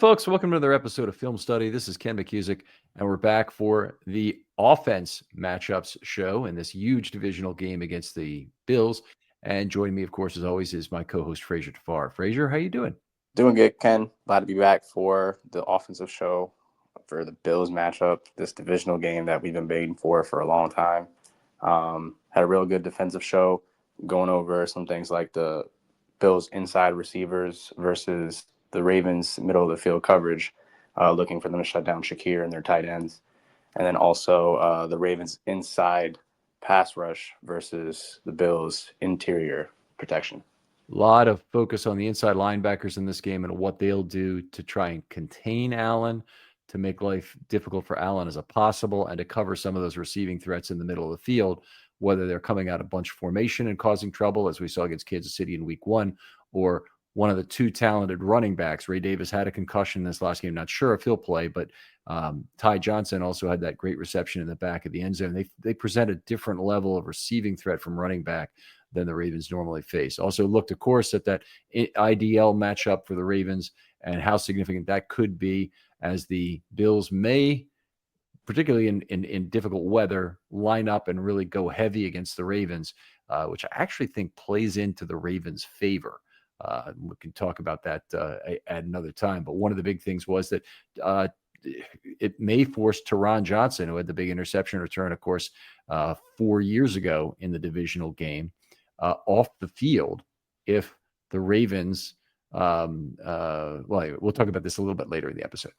folks. Welcome to another episode of Film Study. This is Ken McCusick, and we're back for the offense matchups show in this huge divisional game against the Bills. And joining me, of course, as always, is my co-host, Frazier Tafar. Frazier, how you doing? Doing good, Ken. Glad to be back for the offensive show for the Bills matchup, this divisional game that we've been waiting for a long time. Had a real good defensive show, going over some things like the Bills' inside receivers versus the Ravens' middle of the field coverage, looking for them to shut down Shakir and their tight ends. And then also the Ravens' inside pass rush versus the Bills' interior protection. A lot of focus on the inside linebackers in this game and what they'll do to try and contain Allen, to make life difficult for Allen as possible, and to cover some of those receiving threats in the middle of the field, whether they're coming out of bunch formation and causing trouble, as we saw against Kansas City in week 1, or one of the two talented running backs. Ray Davis had a concussion this last game. Not sure if he'll play, but Ty Johnson also had that great reception in the back of the end zone. They present a different level of receiving threat from running back than the Ravens normally face. Also looked, of course, at that IDL matchup for the Ravens and how significant that could be, as the Bills may, particularly in difficult weather, line up and really go heavy against the Ravens, which I actually think plays into the Ravens' favor. We can talk about that at another time. But one of the big things was that it may force Teron Johnson, who had the big interception return, of course, 4 years ago in the divisional game, off the field if the Ravens, well, we'll talk about this a little bit later in the episode.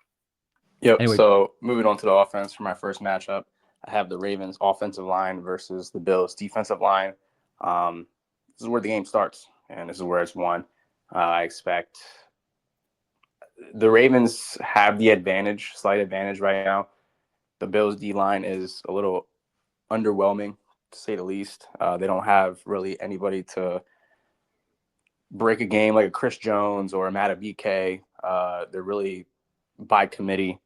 Yep. Anyway, so moving on to the offense for my first matchup, I have the Ravens offensive line versus the Bills defensive line. This is where the game starts, and this is where it's won. I expect the Ravens have the slight advantage right now. The Bills D-line is a little underwhelming, to say the least. They don't have really anybody to break a game like a Chris Jones or a Matt BK. They're really by committee.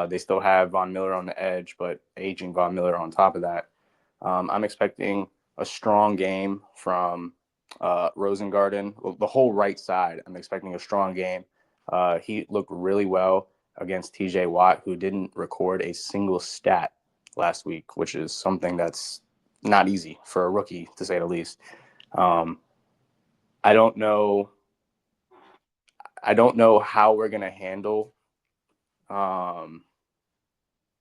They still have Von Miller on the edge, but aging Von Miller on top of that. I'm expecting a strong game from Rosengarten, the whole right side. I'm expecting a strong game. He looked really well against TJ Watt, who didn't record a single stat last week, which is something that's not easy for a rookie, to say the least. I don't know how we're going to handle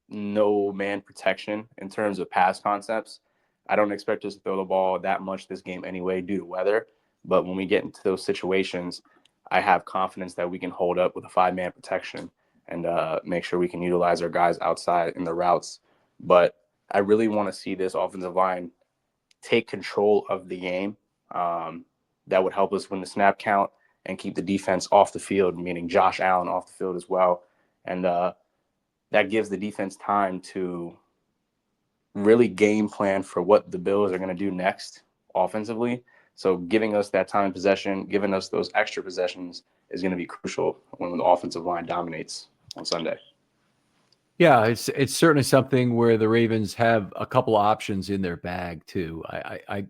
no man protection in terms of pass concepts. I don't expect us to throw the ball that much this game anyway due to weather. But when we get into those situations, I have confidence that we can hold up with a 5-man protection and make sure we can utilize our guys outside in the routes. But I really want to see this offensive line take control of the game. That would help us win the snap count and keep the defense off the field, meaning Josh Allen off the field as well. And that gives the defense time to really game plan for what the Bills are going to do next offensively. So giving us that time in possession, giving us those extra possessions is going to be crucial when the offensive line dominates on Sunday. Yeah, it's certainly something where the Ravens have a couple of options in their bag too.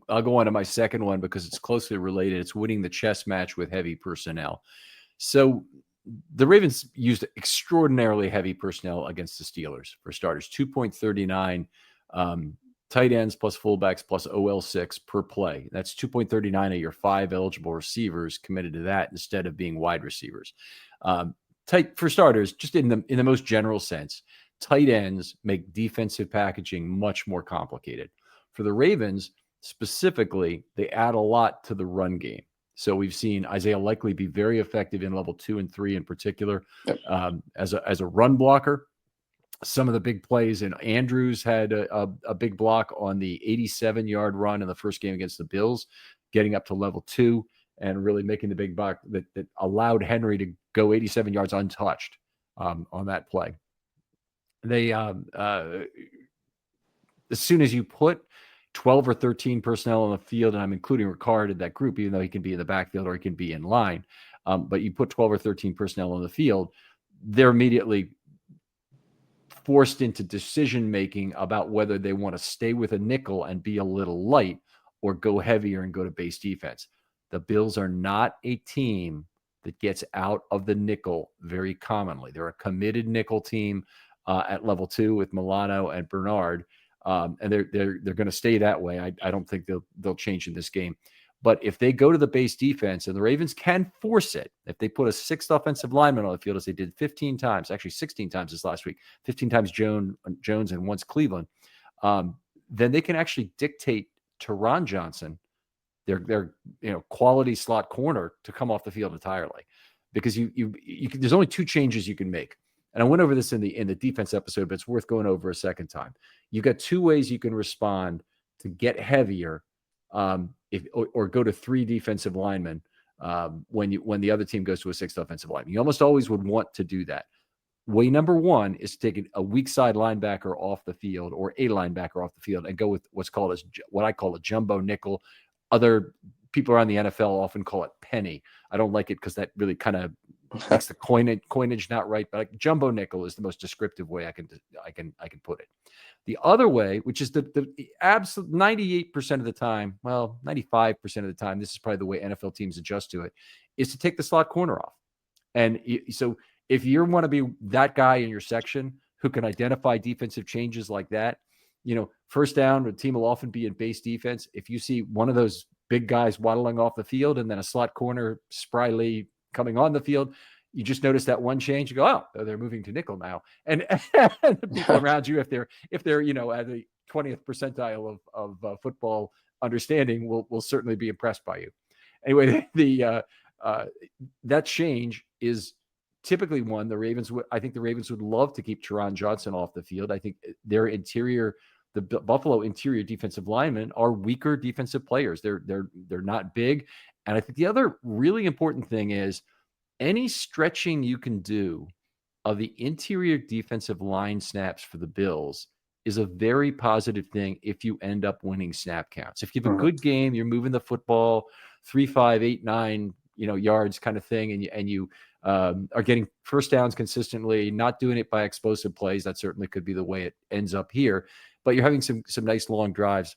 I'll go on to my second one because it's closely related. It's winning the chess match with heavy personnel. So the Ravens used extraordinarily heavy personnel against the Steelers, for starters. 2.39 tight ends plus fullbacks plus OL6 per play. That's 2.39 of your 5 eligible receivers committed to that instead of being wide receivers. For starters, just in the most general sense, tight ends make defensive packaging much more complicated. For the Ravens specifically, they add a lot to the run game. So we've seen Isaiah Likely be very effective in level 2 and 3 in particular, as a run blocker. Some of the big plays, and Andrews had a big block on the 87-yard run in the first game against the Bills, getting up to level 2 and really making the big block that allowed Henry to go 87 yards untouched on that play. They as soon as you put 12 or 13 personnel on the field, and I'm including Ricard in that group, even though he can be in the backfield or he can be in line, but you put 12 or 13 personnel on the field, they're immediately forced into decision-making about whether they want to stay with a nickel and be a little light or go heavier and go to base defense. The Bills are not a team that gets out of the nickel very commonly. They're a committed nickel team at level 2 with Milano and Bernard, and they're going to stay that way. I don't think they'll change in this game. But if they go to the base defense, and the Ravens can force it, if they put a 6th offensive lineman on the field, as they did 15 times, actually 16 times this last week, 15 times Jones and once Cleveland, then they can actually dictate to Ron Johnson, their quality slot corner, to come off the field entirely, because you can, there's only 2 changes you can make. And I went over this in the defense episode, but it's worth going over a second time. You got 2 ways you can respond to get heavier, or go to 3 defensive linemen when the other team goes to a 6th offensive lineman. You almost always would want to do that. Way number 1 is to take a weak side linebacker off the field, or a linebacker off the field, and go with what I call a jumbo nickel. Other people around the NFL often call it penny. I don't like it because that really kind of makes the coinage not right. But jumbo nickel is the most descriptive way I can put it. The other way, which is the absolute 98% of the time, well, 95% of the time, this is probably the way NFL teams adjust to it, is to take the slot corner off. And so if you want to be that guy in your section who can identify defensive changes like that, first down, the team will often be in base defense. If you see one of those big guys waddling off the field and then a slot corner spryly coming on the field, you just notice that one change. You go, oh, they're moving to nickel now. And the people around you, if they're at the 20th percentile of football understanding, will certainly be impressed by you. Anyway, that change is typically one I think the Ravens would love to keep Teron Johnson off the field. I think the Buffalo interior defensive linemen are weaker defensive players. They're not big. And I think the other really important thing is any stretching you can do of the interior defensive line snaps for the Bills is a very positive thing if you end up winning snap counts. If you have a good game, you're moving the football 3, 5, 8, 9, yards kind of thing, and you are getting first downs consistently, not doing it by explosive plays. That certainly could be the way it ends up here. But you're having some nice long drives.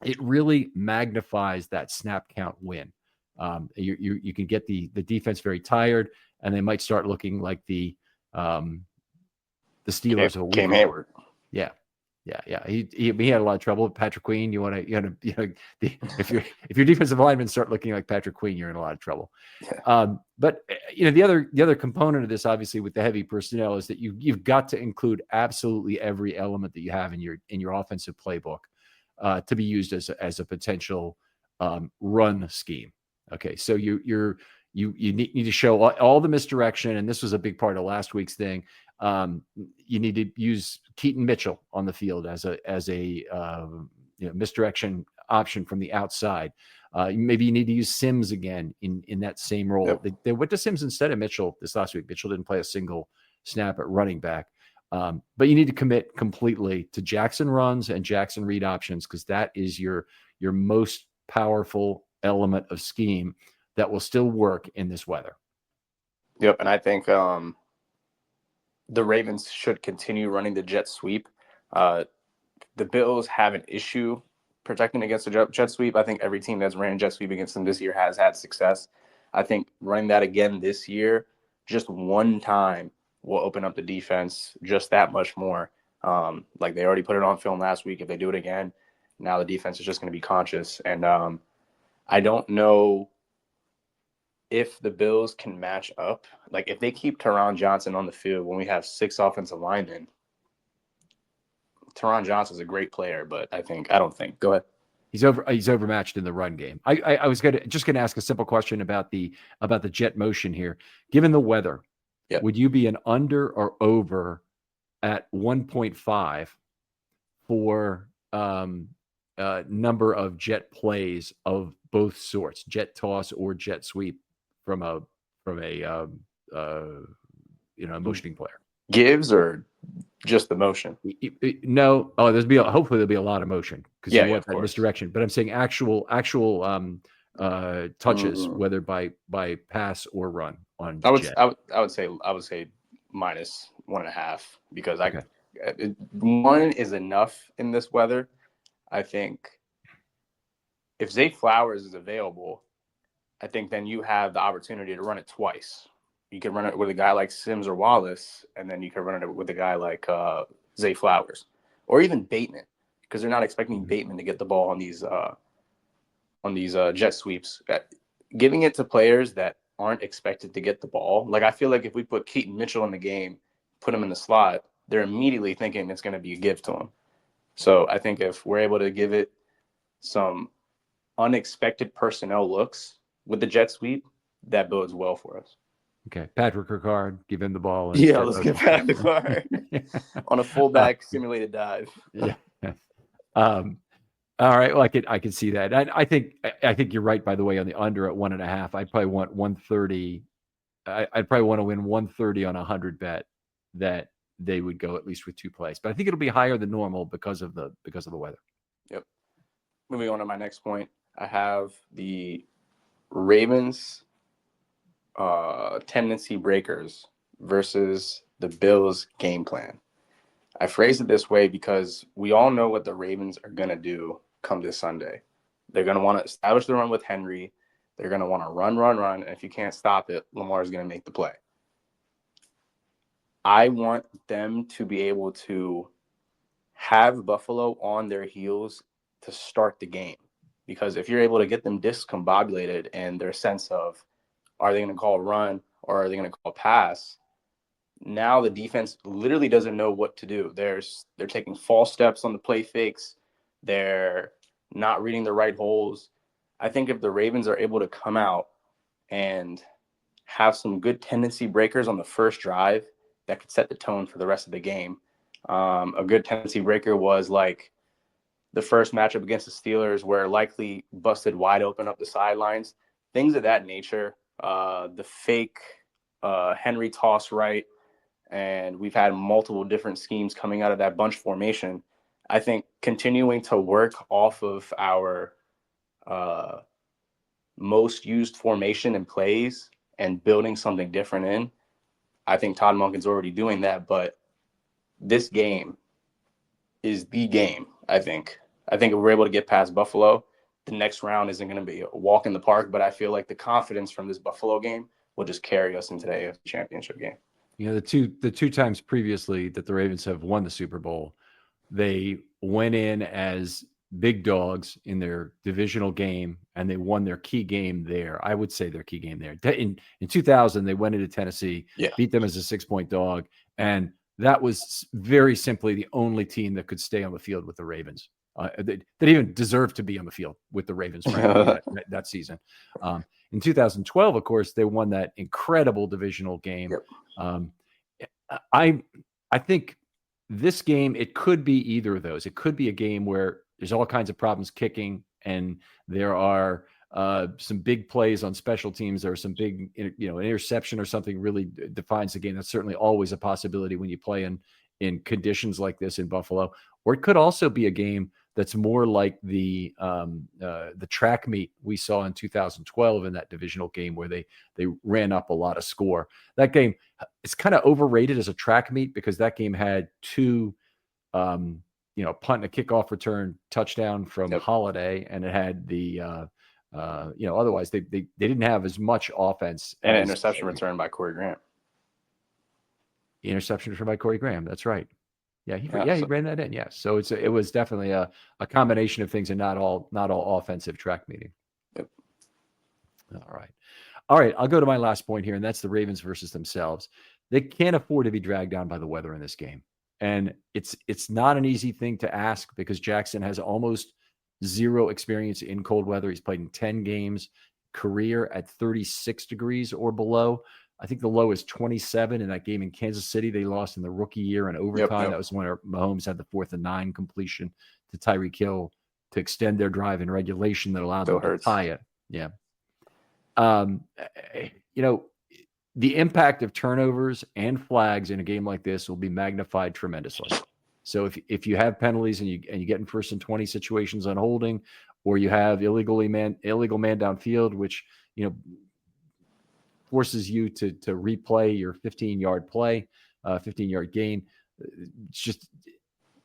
It really magnifies that snap count win. You can get the defense very tired, and they might start looking like the Steelers of a week Cam ago. Hayward. Yeah. He had a lot of trouble with Patrick Queen. If your defensive linemen start looking like Patrick Queen, you're in a lot of trouble. Yeah. But the other component of this, obviously, with the heavy personnel, is that you've got to include absolutely every element that you have in your offensive playbook to be used as a potential run scheme. Okay, so you need to show all the misdirection, and this was a big part of last week's thing. You need to use Keaton Mitchell on the field as a misdirection option from the outside. Maybe you need to use Sims again in that same role. Yep. They went to Sims instead of Mitchell this last week. Mitchell didn't play a single snap at running back. But you need to commit completely to Jackson runs and Jackson read options, because that is your most powerful element of scheme that will still work in this weather. Yep, and I think the Ravens should continue running the jet sweep. The Bills have an issue protecting against the jet sweep. I think every team that's ran jet sweep against them this year has had success. I think running that again this year, just one time, will open up the defense just that much more. Like they already put it on film last week. If they do it again, now the defense is just going to be conscious. And I don't know if the Bills can match up. Like if they keep Teron Johnson on the field when we have 6 offensive linemen, Teron Johnson's a great player, but I don't think. Go ahead. He's overmatched in the run game. I was just gonna ask a simple question about the jet motion here. Given the weather, yep, would you be an under or over at 1.5 for number of jet plays of both sorts, jet toss or jet sweep from a motioning player? Gives or just the motion? No. Oh, hopefully there'll be a lot of motion, because you want that misdirection. But I'm saying actual touches, whether by pass or run on jet. I would say minus 1.5, because one is enough in this weather. I think if Zay Flowers is available, I think then you have the opportunity to run it twice. You can run it with a guy like Sims or Wallace, and then you can run it with a guy like Zay Flowers, or even Bateman, because they're not expecting Bateman to get the ball on these jet sweeps. Giving it to players that aren't expected to get the ball. Like, I feel like if we put Keaton Mitchell in the game, put him in the slot, they're immediately thinking it's going to be a gift to him. So I think if we're able to give it some unexpected personnel looks with the jet sweep, that bodes well for us. Okay, Patrick Ricard, give him the ball. And yeah, let's get Patrick Ricard on a fullback simulated dive. Yeah. All right. Well, I can see that. I think you're right. By the way, on the under at 1.5, I'd probably want 130. I'd probably want to win 130 on 100 bet that they would go at least with 2 plays. But I think it'll be higher than normal because of the weather. Yep. Moving on to my next point, I have the Ravens tendency breakers versus the Bills game plan. I phrase it this way because we all know what the Ravens are going to do come this Sunday. They're going to want to establish the run with Henry. They're going to want to run. And if you can't stop it, Lamar is going to make the play. I want them to be able to have Buffalo on their heels to start the game. Because if you're able to get them discombobulated and their sense of, are they going to call a run or are they going to call a pass? Now the defense literally doesn't know what to do. They're taking false steps on the play fakes. They're not reading the right holes. I think if the Ravens are able to come out and have some good tendency breakers on the first drive, that could set the tone for the rest of the game. A good tendency breaker was like the first matchup against the Steelers where Likely busted wide open up the sidelines, things of that nature. The fake Henry toss right, and we've had multiple different schemes coming out of that bunch formation. I think continuing to work off of our most used formation and plays and building something different in, I think Todd Monken's already doing that, but this game is the game, I think. I think if we're able to get past Buffalo, the next round isn't going to be a walk in the park, but I feel like the confidence from this Buffalo game will just carry us into the AFC Championship game. You know, the two times previously that the Ravens have won the Super Bowl, they went in as big dogs in their divisional game, and they won their key game there. I would say their key game there. In 2000, they went into Tennessee, beat them as a 6-point dog, and that was very simply the only team that could stay on the field with the Ravens. That even deserved to be on the field with the Ravens that season. In 2012, of course, they won that incredible divisional game. I think this game, it could be either of those. It could be a game where there's all kinds of problems kicking, and there are some big plays on special teams. There are some big, an interception or something really defines the game. That's certainly always a possibility when you play in conditions like this in Buffalo. Or it could also be a game that's more like the track meet we saw in 2012 in that divisional game where they ran up a lot of score. That game, it's kind of overrated as a track meet because that game had 2 punt and a kickoff return touchdown from Holiday, and it had the otherwise they didn't have as much offense. And an interception return by Corey Graham. Interception return by Corey Graham. That's right. Yeah, he ran that in. Yeah, so it was definitely a combination of things and not all offensive track meeting. Yep. All right. I'll go to my last point here, and that's the Ravens versus themselves. They can't afford to be dragged down by the weather in this game, and it's not an easy thing to ask because Jackson has almost zero experience in cold weather. He's played in 10 games, career at 36 degrees or below. I think the low is 27 in that game in Kansas City. They lost in the rookie year in overtime. Yep. That was when Mahomes had the 4th and 9 completion to Tyreek Hill to extend their drive in regulation that allowed them to tie it. Yeah. The impact of turnovers and flags in a game like this will be magnified tremendously. So if you have penalties and you get in 1st and 20 situations on holding, or you have illegal man downfield, which forces you to replay your 15-yard play, 15-yard gain. It's just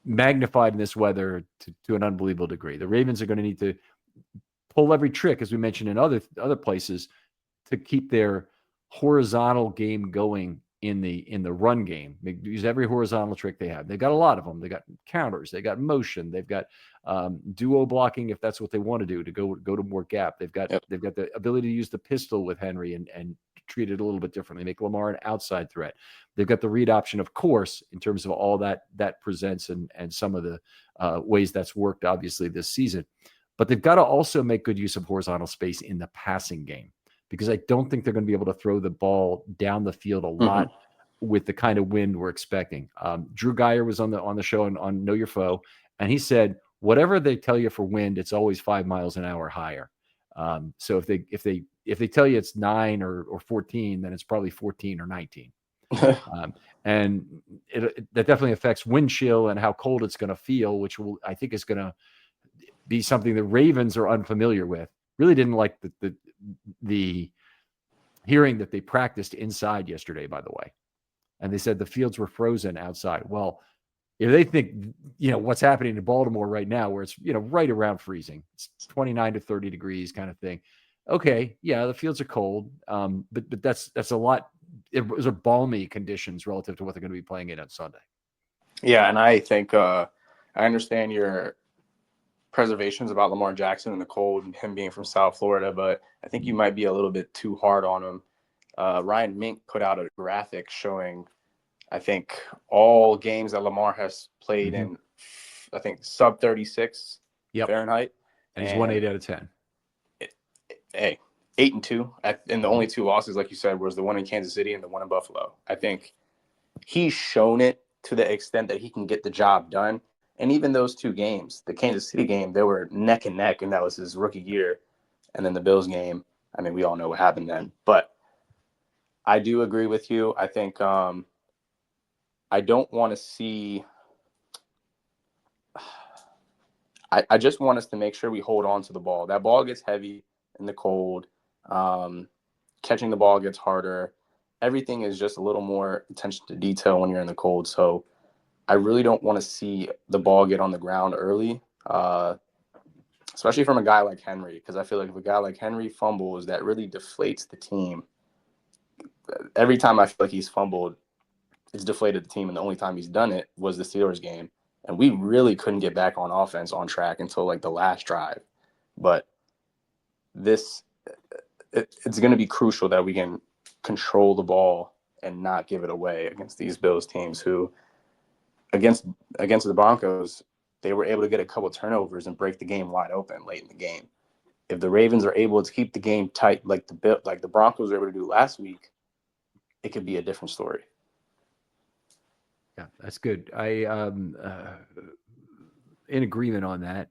magnified in this weather to an unbelievable degree. The Ravens are going to need to pull every trick, as we mentioned in other places, to keep their horizontal game going in the run game. They use every horizontal trick they have. They've got a lot of them. They got counters. They got motion. They've got duo blocking if that's what they want to do, to go to more gap. They've got the ability to use the pistol with Henry and treat it a little bit differently, make Lamar an outside threat. They've got the read option, of course, in terms of all that presents and some of the ways that's worked, obviously, this season. But they've got to also make good use of horizontal space in the passing game, because I don't think they're going to be able to throw the ball down the field a lot with the kind of wind we're expecting. Drew Geyer was on the show on Know Your Foe, and he said, whatever they tell you for wind, it's always 5 miles an hour higher. So if they tell you it's 9 or 14, then it's probably 14 or 19. And that definitely affects wind chill and how cold it's going to feel, which I think is going to be something the Ravens are unfamiliar with. Really didn't like the hearing that they practiced inside yesterday, by the way. And they said the fields were frozen outside. Well, if they think, what's happening in Baltimore right now, where it's, right around freezing, it's 29 to 30 degrees kind of thing. Okay. Yeah. The fields are cold. But that's a lot. Those are balmy conditions relative to what they're going to be playing in on Sunday. Yeah. And I think, I understand your preservations about Lamar Jackson and the cold and him being from South Florida, but I think you might be a little bit too hard on him. Ryan Mink put out a graphic showing, I think, all games that Lamar has played in, I think, sub 36 Fahrenheit. And he's won 8 out of 10. 8-2. And the only 2 losses, like you said, was the one in Kansas City and the one in Buffalo. I think he's shown it to the extent that he can get the job done. And even those 2 games, the Kansas City game, they were neck and neck, and that was his rookie year. And then the Bills game, I mean, we all know what happened then. But I do agree with you. I think I don't want to see – I just want us to make sure we hold on to the ball. That ball gets heavy in the cold. Catching the ball gets harder. Everything is just a little more attention to detail when you're in the cold. So I really don't want to see the ball get on the ground early, especially from a guy like Henry, because I feel like if a guy like Henry fumbles, that really deflates the team. Every time I feel like he's fumbled, it's deflated the team, and the only time he's done it was the Steelers game. And we really couldn't get back on offense on track until like the last drive. But it's going to be crucial that we can control the ball and not give it away against these Bills teams who, against the Broncos, they were able to get a couple turnovers and break the game wide open late in the game. If the Ravens are able to keep the game tight like the Broncos were able to do last week, it could be a different story. Yeah, that's good. I in agreement on that.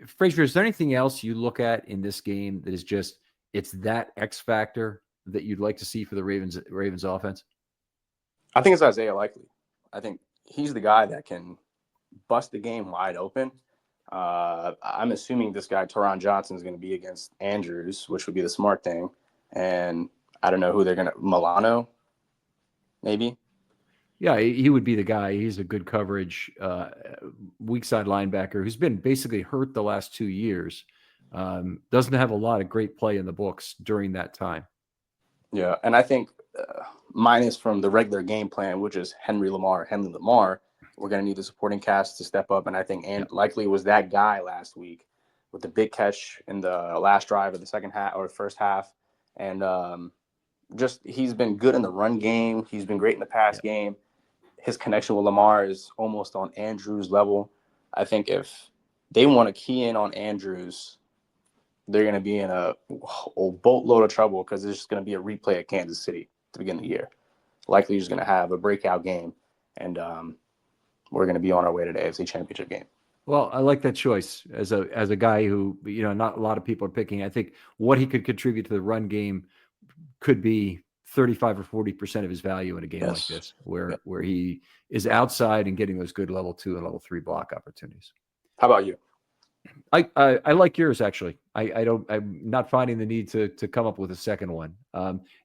Frazier, is there anything else you look at in this game that is just it's that X factor that you'd like to see for the Ravens offense? I think it's Isaiah Likely. I think he's the guy that can bust the game wide open. I'm assuming this guy, Teron Johnson, is going to be against Andrews, which would be the smart thing. And I don't know who they're going to – Milano, maybe? Yeah, he would be the guy. He's a good coverage, weak side linebacker who's been basically hurt the last 2 years. Doesn't have a lot of great play in the books during that time. Yeah, and I think minus from the regular game plan, which is Henry Lamar, we're going to need the supporting cast to step up. And I think Likely was that guy last week with the big catch in the last drive of the second half or the first half. And just he's been good in the run game. He's been great in the pass game. His connection with Lamar is almost on Andrews' level. I think if they want to key in on Andrews, they're going to be in a boatload of trouble because it's just going to be a replay at Kansas City to begin the year. Likely he's going to have a breakout game, and we're going to be on our way to the AFC Championship game. Well, I like that choice as a guy who, not a lot of people are picking. I think what he could contribute to the run game could be 35 or 40% of his value in a game like this, where he is outside and getting those good level 2 and level 3 block opportunities. How about you? I like yours actually. I'm not finding the need to come up with a second one.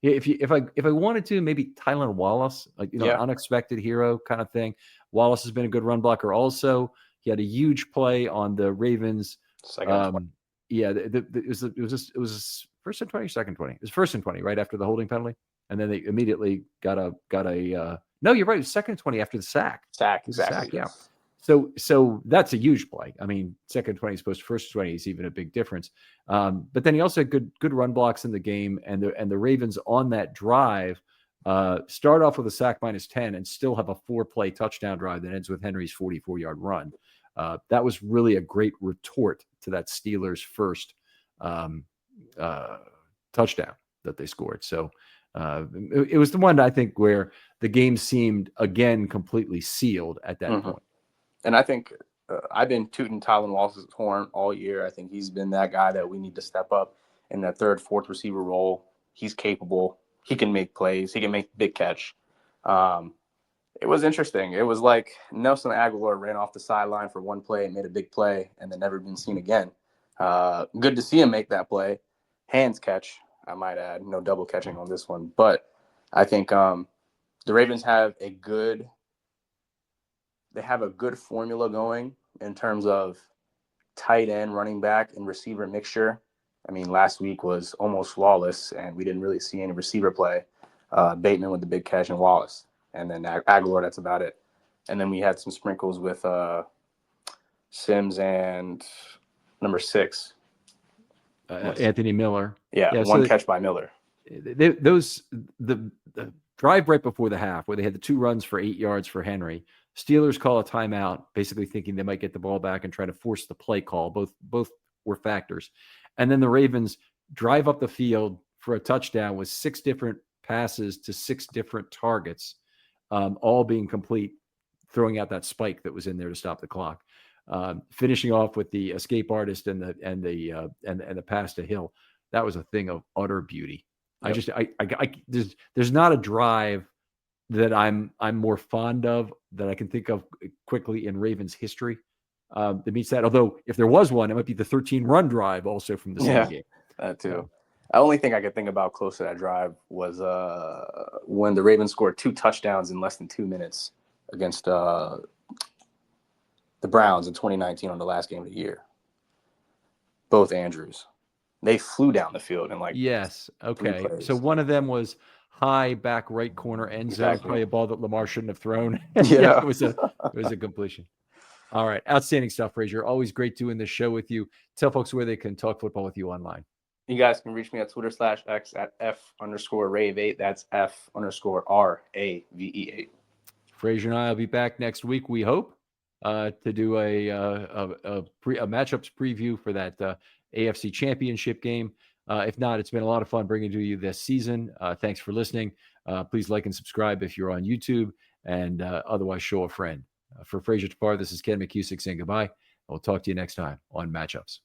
If I wanted to, maybe Tylan Wallace, unexpected hero kind of thing. Wallace has been a good run blocker also. He had a huge play on the Ravens Yeah, it was first and 20, second 20. It was first and 20 right after the holding penalty, and then they immediately got a no, you're right, it was second and 20 after the sack. Exactly. Sack, yeah. So that's a huge play. I mean, second 20 as opposed to first 20 is even a big difference. But then he also had good run blocks in the game, and the Ravens on that drive start off with a sack -10 and still have a 4-play touchdown drive that ends with Henry's 44-yard run. That was really a great retort to that Steelers first touchdown that they scored. So it was the one, I think, where the game seemed again completely sealed at that point. And I think I've been tooting Tylan Wallace's horn all year. I think he's been that guy that we need to step up in that third, fourth receiver role. He's capable. He can make plays. He can make big catch. It was interesting. It was like Nelson Aguilar ran off the sideline for one play and made a big play and then never been seen again. Good to see him make that play. Hands catch, I might add. No double catching on this one. But I think the Ravens have a good formula going in terms of tight end, running back, and receiver mixture. I mean, last week was almost flawless, and we didn't really see any receiver play. Bateman with the big catch and Wallace. And then Aguilar, that's about it. And then we had some sprinkles with Sims and number 6. Anthony Miller. Yeah, one catch by Miller. The drive right before the half where they had the 2 runs for 8 yards for Henry, Steelers call a timeout, basically thinking they might get the ball back and try to force the play call. Both were factors. And then the Ravens drive up the field for a touchdown with 6 different passes to 6 different targets, all being complete, throwing out that spike that was in there to stop the clock. Finishing off with the escape artist and the pass to Hill. That was a thing of utter beauty. Yep. There's not a drive that I'm more fond of that I can think of quickly in Ravens history that meets that. Although if there was one, it might be the 13-run drive also from the same game. That too. The only thing I could think about close to that drive was when the Ravens scored 2 touchdowns in less than 2 minutes against the Browns in 2019 on the last game of the year. Both Andrews. They flew down the field in like yes. Okay. So one of them was high back right corner end zone, exactly. Probably a ball that Lamar shouldn't have thrown. Yeah. It was a completion. All right. Outstanding stuff, Frazier. Always great doing this show with you. Tell folks where they can talk football with you online. You guys can reach me at Twitter/X at F_Rave8. That's F_RAVE8. Frazier and I will be back next week, we hope, to do a matchups preview for that AFC Championship game. If not, it's been a lot of fun bringing it to you this season. Thanks for listening. Please like and subscribe if you're on YouTube, and otherwise show a friend. For Frazier Tapar, this is Ken McCusick saying goodbye. We'll talk to you next time on Matchups.